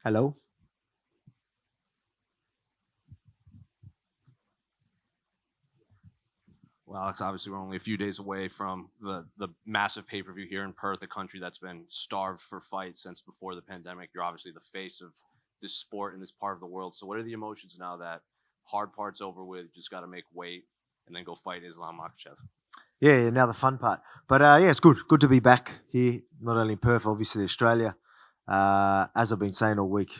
Hello. Well, Alex, obviously we're only a few days away from the massive pay-per-view here in Perth, a country that's been starved for fights since before the pandemic. You're obviously the face of this sport in this part of the world. So what are the emotions now that hard part's over with? You just got to make weight and then go fight Islam Makhachev. Yeah, now the fun part. But yeah, it's good. Good to be back here, not only in Perth, obviously Australia. As I've been saying all week,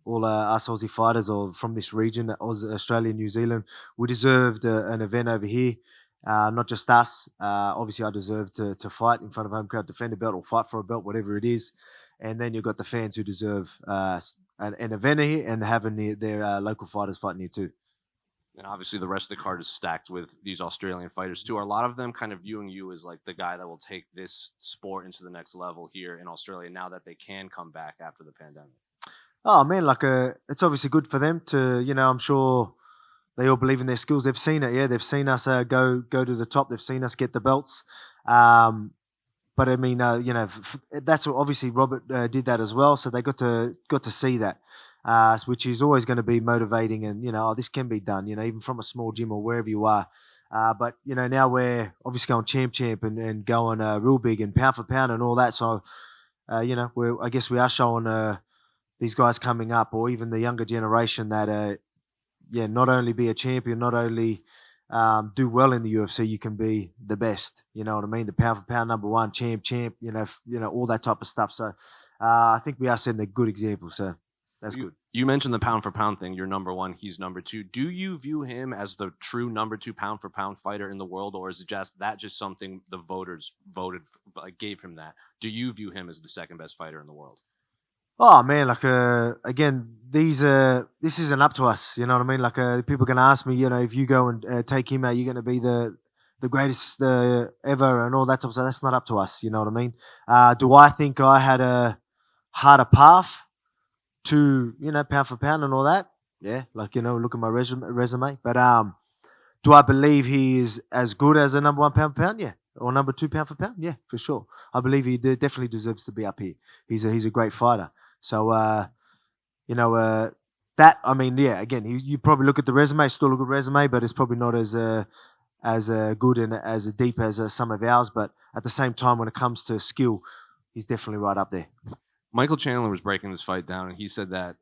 all us Aussie fighters or from this region, Australia, New Zealand, we deserved an event over here. Not just us. Obviously, I deserve to fight in front of home crowd, defend a belt or fight for a belt, whatever it is. And then you've got the fans who deserve an event here and having their local fighters fighting here too. And obviously the rest of the card is stacked with these Australian fighters too. Are a lot of them kind of viewing you as like the guy that will take this sport into the next level here in Australia now that they can come back after the pandemic? Oh man, it's obviously good for them to, I'm sure they all believe in their skills. They've seen it, yeah. They've seen us go to the top. They've seen us get the belts. But I mean, that's what obviously Robert did that as well. So they got to see that, which is always going to be motivating. And this can be done. Even from a small gym or wherever you are. But now we're obviously going champ and going real big and pound for pound and all that. So I guess we are showing these guys coming up, or even the younger generation, that not only be a champion, not only do well in the UFC, you can be the best. You know what I mean? The pound for pound number one, champ, all that type of stuff. So I think we are setting a good example. So that's good. You mentioned the pound for pound thing. You're number one, he's number two. Do you view him as the true number two pound for pound fighter in the world, or is it just something the voters voted, gave him that? Do you view him as the second best fighter in the world? Oh man, again, this isn't up to us. You know what I mean? People can ask me, if you go and take him out, you're going to be the greatest ever and all that type of stuff. That's not up to us. You know what I mean? Do I think I had a harder path to pound for pound and all that? Yeah, look at my resume. But do I believe he is as good as a number one pound for pound? Yeah. Or number two pound for pound? Yeah, for sure. I believe he definitely deserves to be up here. He's a great fighter. So, that, I mean, yeah, again, you probably look at the resume, still a good resume, but it's probably not as good and as deep as some of ours. But at the same time, when it comes to skill, he's definitely right up there. Michael Chandler was breaking this fight down, and he said that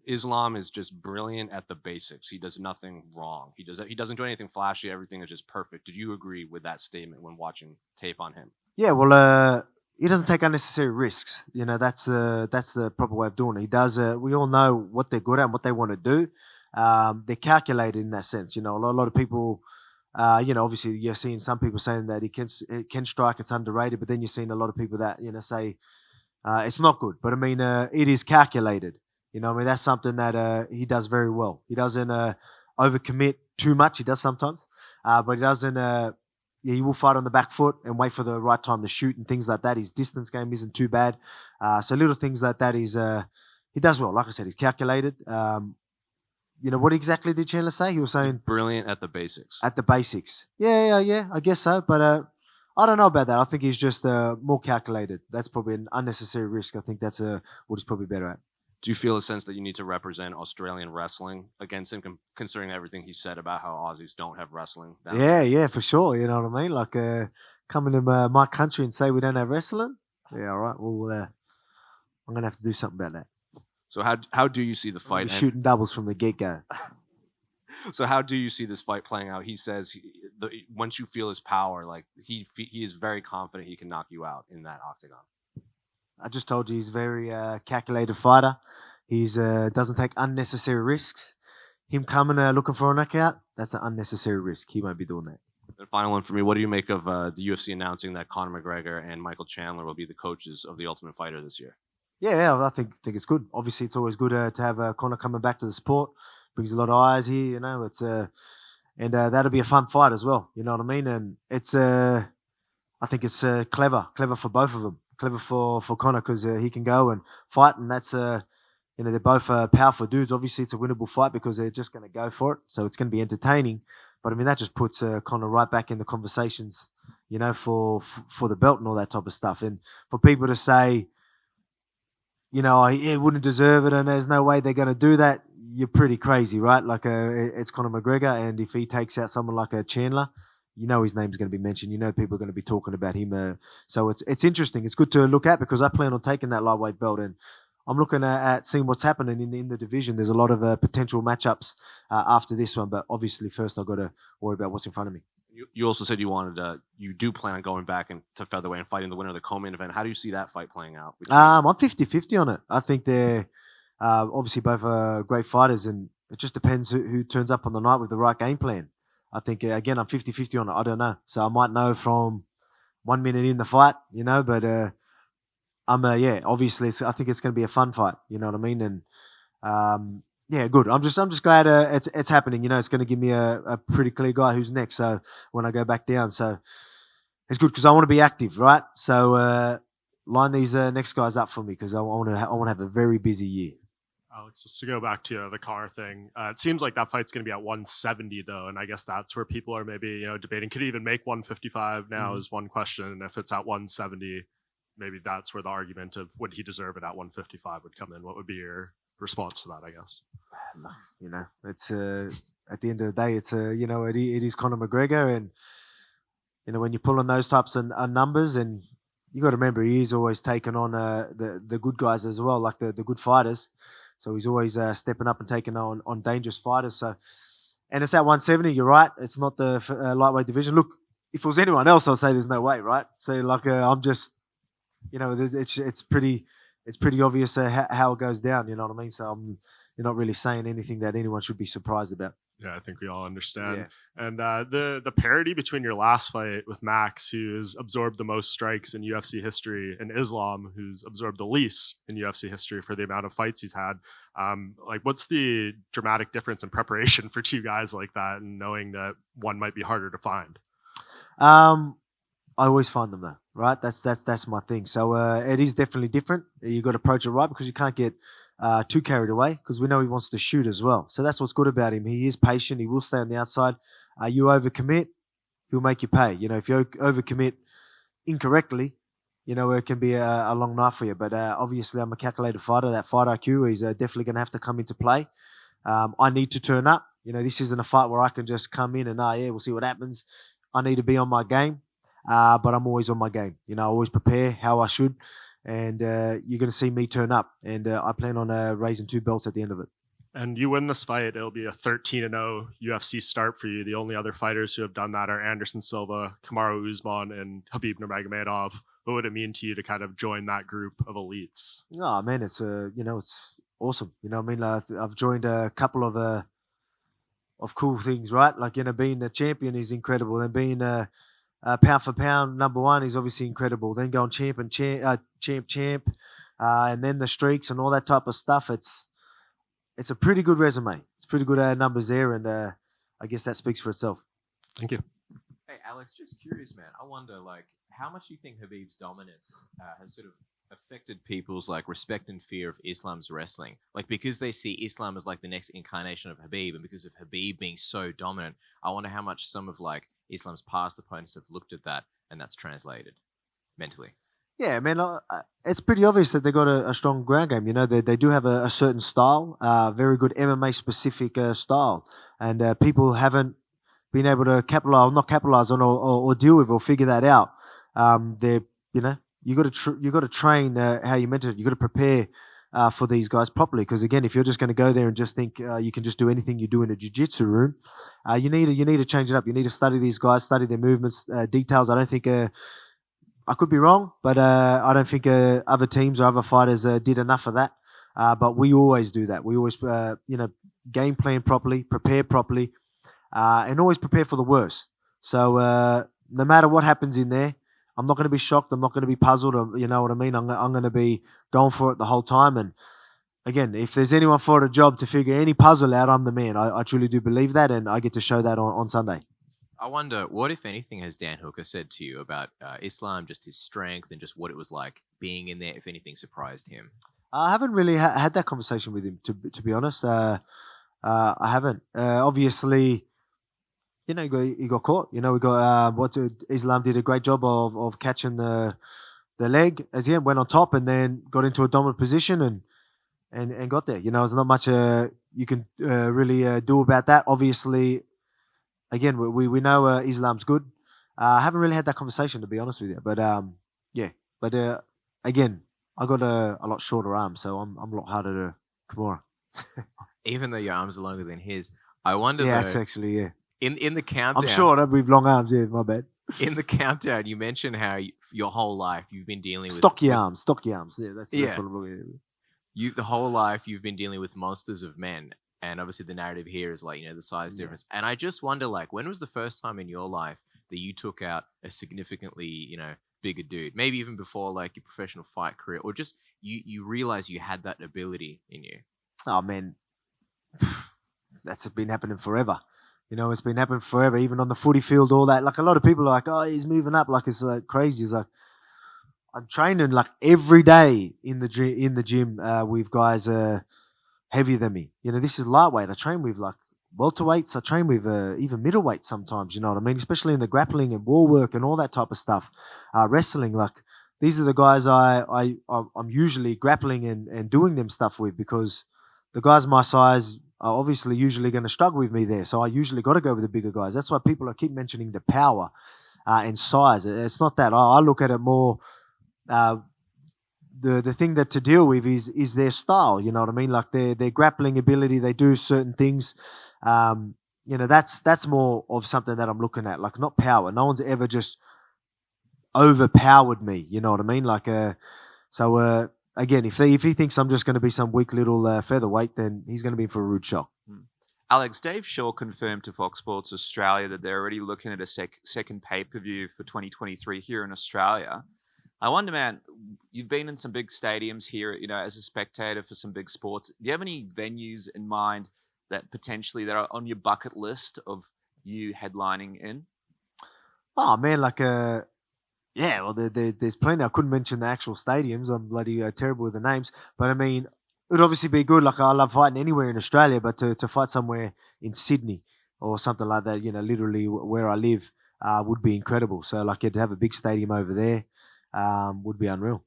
Islam is just brilliant at the basics. He does nothing wrong. He doesn't do anything flashy. Everything is just perfect. Did you agree with that statement when watching tape on him? Yeah, well, he doesn't take unnecessary risks. That's the proper way of doing it. He does. We all know what they're good at and what they want to do. They're calculated in that sense. A lot of people. Obviously, you're seeing some people saying that he can strike. It's underrated, but then you're seeing a lot of people that say it's not good. But I mean, it is calculated. That's something that he does very well. He doesn't overcommit too much. He does sometimes, but he doesn't. He will fight on the back foot and wait for the right time to shoot and things like that. His distance game isn't too bad. So little things like that he does well. Like I said, he's calculated. What exactly did Chandler say? He was saying brilliant at the basics. At the basics. Yeah, I guess so. But I don't know about that. I think he's just more calculated. That's probably an unnecessary risk. I think that's what he's probably better at. Do you feel a sense that you need to represent Australian wrestling against him, considering everything he said about how Aussies don't have wrestling? Yeah, for sure. You know what I mean? Coming to my country and say we don't have wrestling? Yeah, all right. Well, I'm going to have to do something about that. So how do you see the fight? Shooting doubles from the get-go. So how do you see this fight playing out? He says once you feel his power, he is very confident he can knock you out in that octagon. I just told you he's a very calculated fighter. He's doesn't take unnecessary risks. Him coming looking for a knockout, that's an unnecessary risk. He won't be doing that. The final one for me, what do you make of the UFC announcing that Conor McGregor and Michael Chandler will be the coaches of the Ultimate Fighter this year? Yeah, I think it's good. Obviously, it's always good to have Conor coming back to the sport. Brings a lot of eyes here, It's and that'll be a fun fight as well. You know what I mean? And it's I think it's clever for both of them. Clever for Conor because he can go and fight, and that's they're both powerful dudes. Obviously, it's a winnable fight because they're just going to go for it, so it's going to be entertaining. But I mean, that just puts Conor right back in the conversations, for the belt and all that type of stuff. And for people to say, he wouldn't deserve it and there's no way they're going to do that, you're pretty crazy, right? Like it's Conor McGregor, and if he takes out someone like a Chandler, his name's going to be mentioned. People are going to be talking about him. So it's interesting. It's good to look at because I plan on taking that lightweight belt, and I'm looking at seeing what's happening in the division. There's a lot of potential matchups after this one, but obviously first I've got to worry about what's in front of me. You also said you do plan on going back to featherweight and fighting the winner of the co-main event. How do you see that fight playing out? I'm 50-50 on it. I think they're obviously both great fighters, and it just depends who turns up on the night with the right game plan. I think, again, I'm 50-50 on it. I don't know. So I might know from 1 minute in the fight, but obviously I think it's going to be a fun fight. You know what I mean? And good. I'm just glad it's happening. It's going to give me a pretty clear guy who's next. So when I go back down, so it's good because I want to be active, right? So line these next guys up for me because I want to have a very busy year. Alex, just to go back to the Conor thing, it seems like that fight's going to be at 170 though, and I guess that's where people are maybe debating. Could he even make 155 now is one question, and if it's at 170, maybe that's where the argument of would he deserve it at 155 would come in. What would be your response to that? I guess. It's at the end of the day, it's it is Conor McGregor, and when you're pulling those types of numbers, and you got to remember he is always taking on the good guys as well, like the good fighters. So he's always stepping up and taking on dangerous fighters. So, and it's at 170. You're right. It's not the lightweight division. Look, if it was anyone else, I'd say there's no way, right? So I'm just, it's pretty obvious how it goes down. You know what I mean? So you're not really saying anything that anyone should be surprised about. Yeah, I think we all understand. Yeah. And the parity between your last fight with Max, who's absorbed the most strikes in UFC history, and Islam, who's absorbed the least in UFC history for the amount of fights he's had. What's the dramatic difference in preparation for two guys like that, and knowing that one might be harder to find? I always find them though, right? That's my thing. So it is definitely different. You got to approach it right because you can't get too carried away because we know he wants to shoot as well. So that's what's good about him. He is patient. He will stay on the outside. You overcommit, he'll make you pay. If you overcommit incorrectly, it can be a long night for you. But obviously, I'm a calculated fighter. That fight IQ is definitely going to have to come into play. I need to turn up. This isn't a fight where I can just come in and we'll see what happens. I need to be on my game. But I'm always on my game. I always prepare how I should, and you're going to see me turn up. And I plan on raising 2 belts at the end of it. And you win this fight, it'll be a 13-0 UFC start for you. The only other fighters who have done that are Anderson Silva, Kamaru Usman, and Khabib Nurmagomedov. What would it mean to you to kind of join that group of elites? Oh man, it's it's awesome. I've joined a couple of cool things, right? Like being a champion is incredible, and being pound for pound #1 is obviously incredible. Then going champ, and then the streaks and all that type of stuff. It's a pretty good resume. It's pretty good numbers there, and I guess that speaks for itself. Thank you. Hey Alex, just curious, man. I wonder, how much do you think Khabib's dominance has sort of affected people's respect and fear of Islam's wrestling? Because they see Islam as the next incarnation of Khabib, and because of Khabib being so dominant, I wonder how much some of Islam's past opponents have looked at that, and that's translated mentally. Yeah, man, it's pretty obvious that they got a strong ground game. They do have a certain style, very good MMA specific style, and people haven't been able to not capitalize on or deal with or figure that out. You got to train how you meant it. You got to prepare for these guys properly. Because again, if you're just going to go there and just think you can just do anything you do in a jiu-jitsu room, you need to change it up. You need to study these guys, study their movements, details. I don't think I could be wrong, but I don't think other teams or other fighters did enough of that. But we always do that. We always game plan properly, prepare properly, and always prepare for the worst. So no matter what happens in there, I'm not going to be shocked. I'm not going to be puzzled. You know what I mean? I'm going to be going for it the whole time. And again, if there's anyone for a job to figure any puzzle out, I'm the man. I truly do believe that, and I get to show that on Sunday. I wonder, what, if anything, has Dan Hooker said to you about Islam, just his strength and just what it was like being in there, if anything surprised him? I haven't really had that conversation with him, to be honest. I haven't. Obviously, he got caught. We got Islam did a great job of catching the the leg as he went on top and then got into a dominant position and got there. There's not much you can really do about that. Obviously, again, we know Islam's good. I haven't really had that conversation, to be honest with you. But yeah. But again, I got a lot shorter arms, so I'm a lot harder to Kimura. Even though your arms are longer than his, I wonder. Yeah, though, it's actually in the countdown. I'm short with long arms. Yeah, my bad. In the countdown, you mentioned how your whole life you've been dealing with stocky arms. Yeah, that's what I'm looking at. The whole life you've been dealing with monsters of men, and obviously the narrative here is like the size difference. And I just wonder, like, when was the first time in your life that you took out a significantly bigger dude? Maybe even before like your professional fight career, or just you realize you had that ability in you. Oh man, that's been happening forever. It's been happening forever, even on the footy field, all that. Like, a lot of people are like, oh, he's moving up. Like, it's like crazy. It's like, I'm training like every day in the gym with guys heavier than me. This is lightweight. I train with like welterweights. I train with even middleweight sometimes, you know what I mean? Especially in the grappling and wall work and all that type of stuff. Wrestling, like, these are the guys I'm usually grappling and doing them stuff with, because the guys my size are obviously usually going to struggle with me there. So I usually got to go with the bigger guys. That's why people keep mentioning the power and size. It's not that. I look at it more, the thing that to deal with is their style, you know what I mean? Like their grappling ability, they do certain things. That's more of something that I'm looking at, like, not power. No one's ever just overpowered me, you know what I mean? Like, again, if he thinks I'm just going to be some weak little featherweight, then he's going to be in for a rude shock. Alex, Dave Shaw confirmed to Fox Sports Australia that they're already looking at a second pay-per-view for 2023 here in Australia. I wonder, man, you've been in some big stadiums here, as a spectator for some big sports. Do you have any venues in mind that potentially that are on your bucket list of you headlining in? Oh, man, like, yeah, well, there's plenty. I couldn't mention the actual stadiums. I'm bloody terrible with the names. But, I mean, it would obviously be good. Like, I love fighting anywhere in Australia, but to fight somewhere in Sydney or something like that, literally where I live, would be incredible. So, like, to have a big stadium over there would be unreal.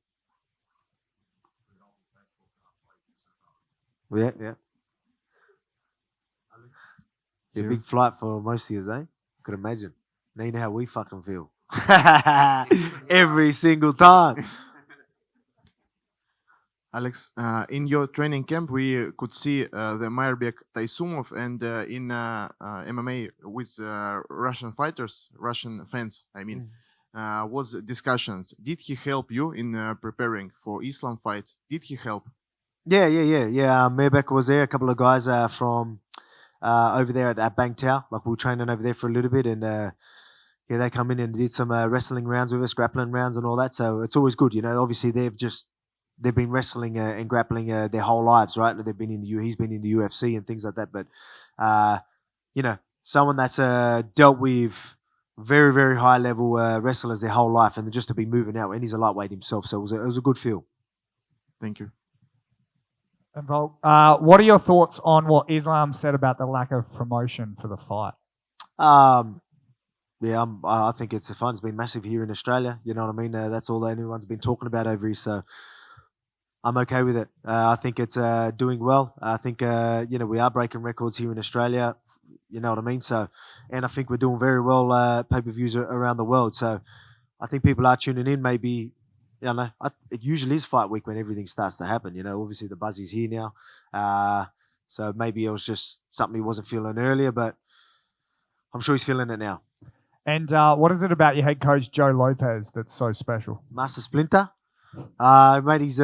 Yeah. Be a big flight for most of you, eh? Could imagine. Now you know how we fucking feel. Every single time. Alex, in your training camp, we could see the Mairbek Taisumov, and in MMA with Russian fighters, Russian fans, I mean, was discussions. Did he help you in preparing for Islam fight? Did he help? Yeah. Mairbek was there. A couple of guys from over there at Bangtao. Like, we were training over there for a little bit, and they come in and did some wrestling rounds with us, grappling rounds and all that. So it's always good, Obviously, they've been wrestling and grappling their whole lives, right? They've been he's been in the UFC and things like that. But someone that's dealt with very, very high level wrestlers their whole life, and just to be moving out, and he's a lightweight himself, so it was a good feel. Thank you. And Volk, what are your thoughts on what Islam said about the lack of promotion for the fight? Yeah, I think it's fun. It's been massive here in Australia. You know what I mean? That's all that anyone's been talking about over here. So I'm okay with it. I think it's doing well. I think we are breaking records here in Australia. You know what I mean? So, and I think we're doing very well pay-per-views around the world. So I think people are tuning in. Maybe, it usually is fight week when everything starts to happen. Obviously the buzz is here now. So maybe it was just something he wasn't feeling earlier, but I'm sure he's feeling it now. And what is it about your head coach, Joe Lopez, that's so special? Master Splinter. Mate, he's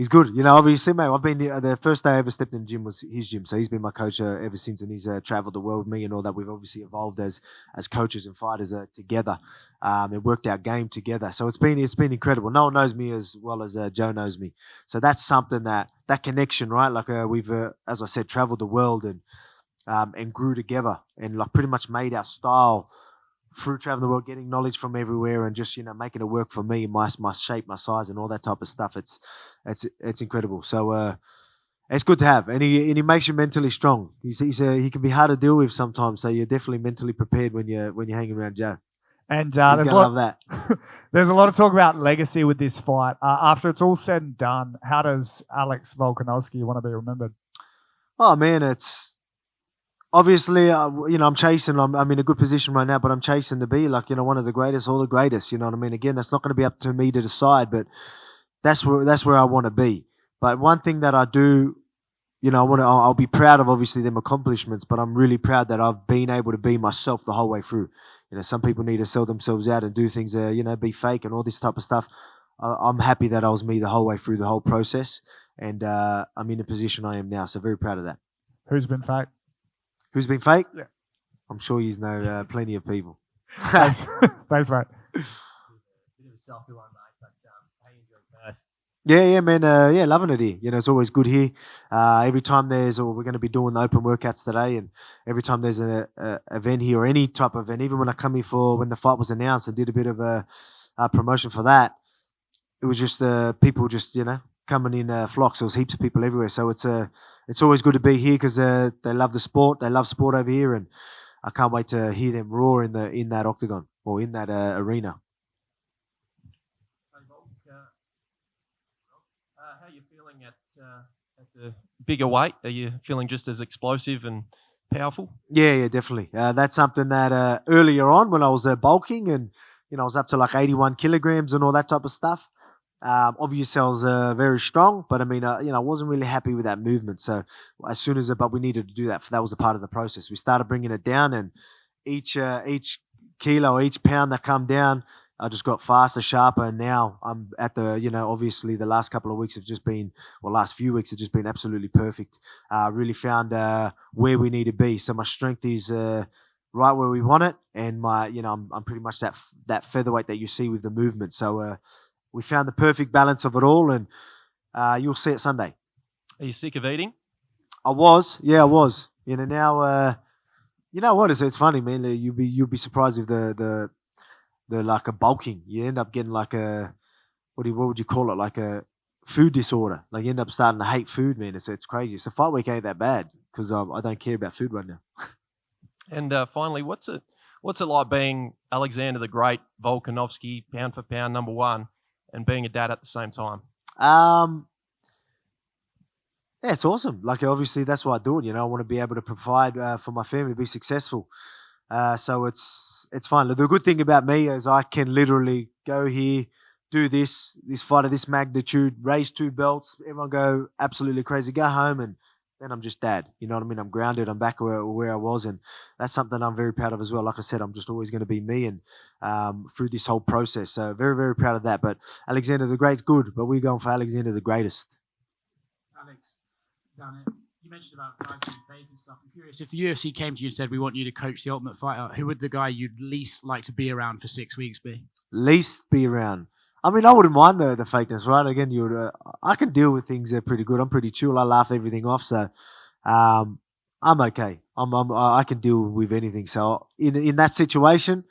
good. Obviously, mate, I've been the first day I ever stepped in the gym was his gym. So he's been my coach ever since, and he's traveled the world with me and all that. We've obviously evolved as coaches and fighters together, and worked our game together. So it's been incredible. No one knows me as well as Joe knows me. So that's something that connection, right? Like we've, as I said, traveled the world and grew together, and like pretty much made our style through traveling the world, getting knowledge from everywhere, and just making it work for me, my shape, my size, and all that type of stuff. It's incredible. So it's good to have, and he makes you mentally strong. He can be hard to deal with sometimes, so you're definitely mentally prepared when you're hanging around Joe. And He's there's, gonna love that. there's a lot of talk about legacy with this fight. After it's all said and done, how does Alex Volkanovski want to be remembered? Oh man, it's obviously I'm chasing. I'm in a good position right now, but I'm chasing to be like one of the greatest, all the greatest. You know what I mean? Again, that's not going to be up to me to decide, but that's where I want to be. But one thing that I do, I'll be proud of obviously them accomplishments, but I'm really proud that I've been able to be myself the whole way through. Some people need to sell themselves out and do things, be fake and all this type of stuff. I'm happy that I was me the whole way through the whole process, and I'm in the position I am now. So very proud of that. Who's been fake? Who's been fake? Yeah. I'm sure you know plenty of people. Thanks, thanks, mate. Bit of a softer one, mate, but how you enjoy Perth? Yeah, man. Loving it here. It's always good here. Every time we're going to be doing the open workouts today, and every time there's a event here or any type of event, even when I come here when the fight was announced and did a bit of a promotion for that, it was just people just coming in flocks. There was heaps of people everywhere, so it's always good to be here because they love the sport. They love sport over here, and I can't wait to hear them roar in that octagon or in that arena. How are you feeling at the bigger weight? Are you feeling just as explosive and powerful? Yeah, definitely. That's something that earlier on when I was bulking and I was up to like 81 kilograms and all that type of stuff. Obviously, I was very strong, but I mean, I wasn't really happy with that movement. So as soon as but we needed to do that. That was a part of the process. We started bringing it down, and each kilo, each pound that come down, I just got faster, sharper, and now I'm at the, obviously the last couple of weeks have just been, last few weeks have just been absolutely perfect. Really found where we need to be. So my strength is right where we want it, and my, I'm pretty much that featherweight that you see with the movement. So we found the perfect balance of it all, and you'll see it Sunday. Are you sick of eating? I was. Now, you know what? It's funny, man. You'll be surprised if the like a bulking, you end up getting like what would you call it? Like a food disorder. Like you end up starting to hate food, man. It's crazy. So fight week ain't that bad because I don't care about food right now. And finally, what's it like being Alexander the Great, Volkanovski, pound for pound number one, and being a dad at the same time? Yeah, it's awesome. Like obviously that's what I do. I want to be able to provide for my family, to be successful. So it's fine. The good thing about me is I can literally go here, do this fight of this magnitude, raise 2 belts, everyone go absolutely crazy, go home, and then I'm just dad. You know what I mean? I'm grounded. I'm back where I was, and that's something I'm very proud of as well. Like I said, I'm just always going to be me, and through this whole process. So very, very proud of that. But Alexander the Great's good, but we're going for Alexander the Greatest. Alex, you mentioned about guys being fake and stuff. I'm curious, if the UFC came to you and said, we want you to coach the Ultimate Fighter, who would the guy you'd least like to be around for 6 weeks be? Least be around. I mean, I wouldn't mind the fakeness, right? Again, I can deal with things pretty good. I'm pretty chill. I laugh everything off, so I'm okay. I can deal with anything. So in that situation,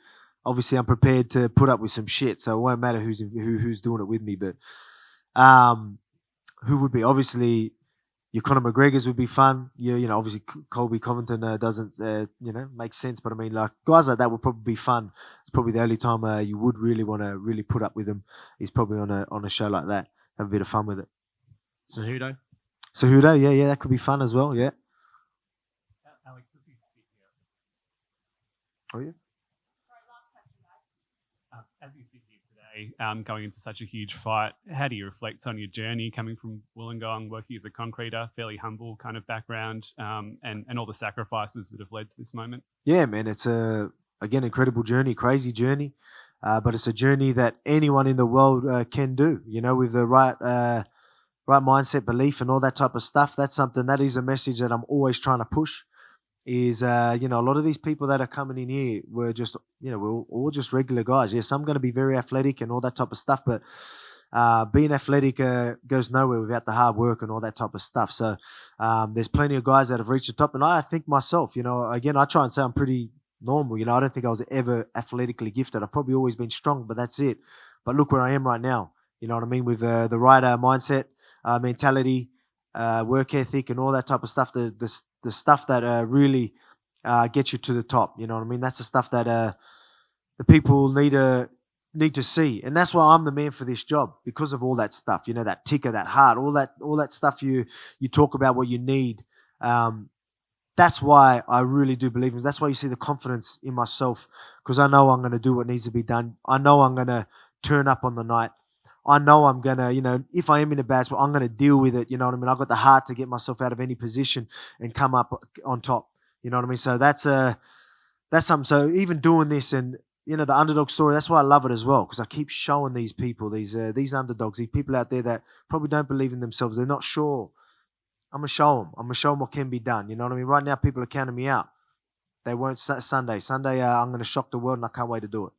obviously I'm prepared to put up with some shit. So it won't matter who's doing it with me. But who would be? Obviously, your Conor McGregor's would be fun. Obviously Colby Covington doesn't, make sense. But I mean, like guys like that would probably be fun. It's probably the only time you would really want to really put up with them is probably on a show like that. Have a bit of fun with it. Cejudo, yeah, that could be fun as well. Yeah. Alex, this is Oh yeah. As you sit here today, going into such a huge fight, how do you reflect on your journey coming from Wollongong, working as a concreter, fairly humble kind of background, and all the sacrifices that have led to this moment? Yeah, man, it's again incredible journey, crazy journey, but it's a journey that anyone in the world can do. With the right mindset, belief, and all that type of stuff. That's something that is a message that I'm always trying to push. Is a lot of these people that are coming in here were just we're all just regular guys. Yes, I'm going to be very athletic and all that type of stuff, but being athletic goes nowhere without the hard work and all that type of stuff. So there's plenty of guys that have reached the top, and I think myself, again, I try and say I'm pretty normal. I don't think I was ever athletically gifted. I've probably always been strong, but that's it. But look where I am right now. You know what I mean? With the right mindset, mentality, work ethic, and all that type of stuff. The stuff that really gets you to the top. You know what I mean? That's the stuff that the people need to see. And that's why I'm the man for this job, because of all that stuff, that ticker, that heart, all that stuff you talk about, what you need. That's why I really do believe in it. That's why you see the confidence in myself, because I know I'm going to do what needs to be done. I know I'm going to turn up on the night. I know I'm going to, if I am in a bad spot, I'm going to deal with it. You know what I mean? I've got the heart to get myself out of any position and come up on top. You know what I mean? So that's something. So even doing this and, the underdog story, that's why I love it as well, because I keep showing these people, these underdogs, these people out there that probably don't believe in themselves. They're not sure. I'm going to show them. I'm going to show them what can be done. You know what I mean? Right now, people are counting me out. They won't Sunday. I'm going to shock the world, and I can't wait to do it.